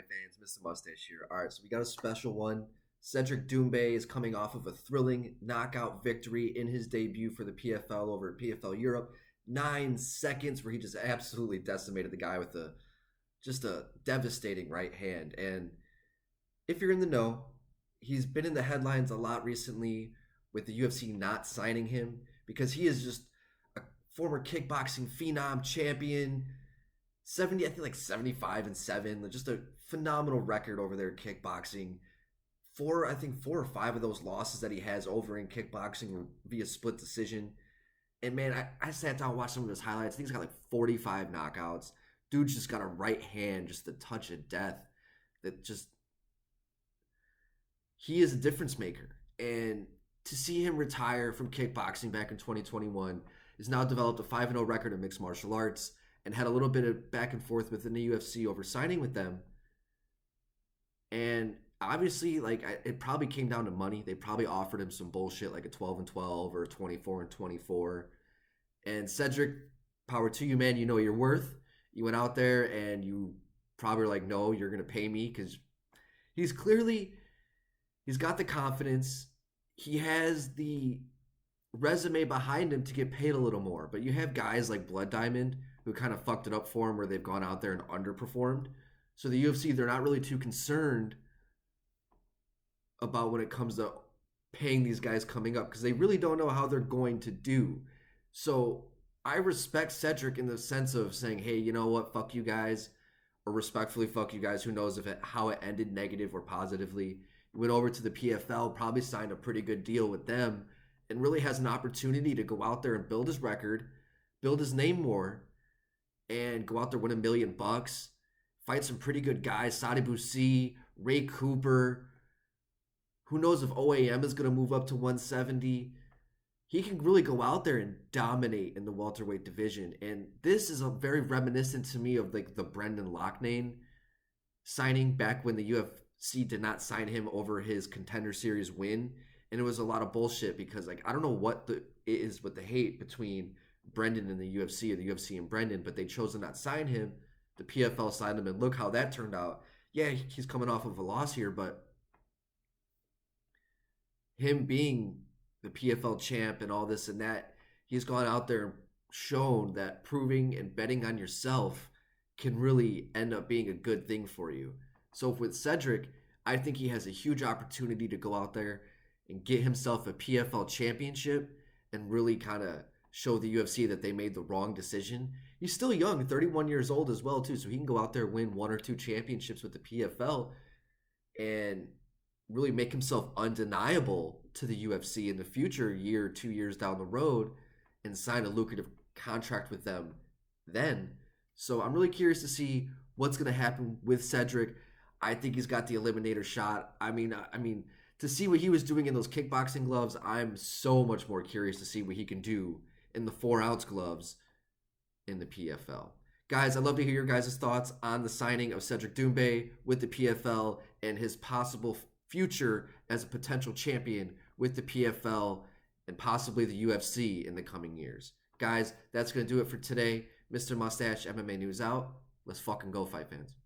fans, Mr. Mustache here. All right, so we got a special one. Cedric Doumbe is coming off of a thrilling knockout victory in his debut for the PFL over at PFL Europe. 9 seconds where he just absolutely decimated the guy with just a devastating right hand. And if you're in the know, he's been in the headlines a lot recently with the UFC not signing him because he is just a former kickboxing phenom champion. 70, I think like 75-7, just a phenomenal record over there in kickboxing. I think 4 or 5 of those losses that he has over in kickboxing were via split decision. And man, I sat down and watched some of his highlights. I think he's got like 45 knockouts. Dude's just got a right hand, just a touch of death. He is a difference maker. And to see him retire from kickboxing back in 2021, he's now developed a 5-0 record in mixed martial arts and had a little bit of back and forth within the UFC over signing with them. And obviously, it probably came down to money. They probably offered him some bullshit like a 12-12 or a 24-24. And Cedric, power to you, man. You know your worth. You went out there and you probably were like, no, you're going to pay me, because he's got the confidence. He has the resume behind him to get paid a little more. But you have guys like Blood Diamond who kind of fucked it up for him, where they've gone out there and underperformed. So the UFC, they're not really too concerned about when it comes to paying these guys coming up, because they really don't know how they're going to do. So I respect Cedric in the sense of saying, hey, you know what, fuck you guys, or respectfully fuck you guys. Who knows how it ended negative or positively. He went over to the PFL, probably signed a pretty good deal with them, and really has an opportunity to go out there and build his record, build his name more, and go out there, win $1 million, fight some pretty good guys, Sadi Busi, Ray Cooper. Who knows if OAM is going to move up to 170. He can really go out there and dominate in the welterweight division. And this is a very reminiscent to me of like the Brendan Loughnane signing back when the UFC did not sign him over his Contender Series win. And it was a lot of bullshit because I don't know what it is with the hate between Brendan and the UFC, or the UFC and Brendan, but they chose to not sign him. The PFL signed him, and look how that turned out. Yeah, he's coming off of a loss here, but him being the PFL champ and all this and that, he's gone out there and shown that proving and betting on yourself can really end up being a good thing for you. So with Cedric, I think he has a huge opportunity to go out there and get himself a PFL championship and really kind of show the UFC that they made the wrong decision. He's still young, 31 years old as well too, so he can go out there and win 1 or 2 championships with the PFL and really make himself undeniable to the UFC in the future, year or 2 years down the road, and sign a lucrative contract with them then. So I'm really curious to see what's going to happen with Cedric. I think he's got the eliminator shot. I mean, to see what he was doing in those kickboxing gloves, I'm so much more curious to see what he can do in the 4-ounce gloves in the PFL. Guys, I'd love to hear your guys' thoughts on the signing of Cedric Doumbe with the PFL and his possible future as a potential champion with the PFL and possibly the UFC in the coming years. Guys, that's going to do it for today. Mr. Mustache, MMA News out. Let's fucking go, fight fans.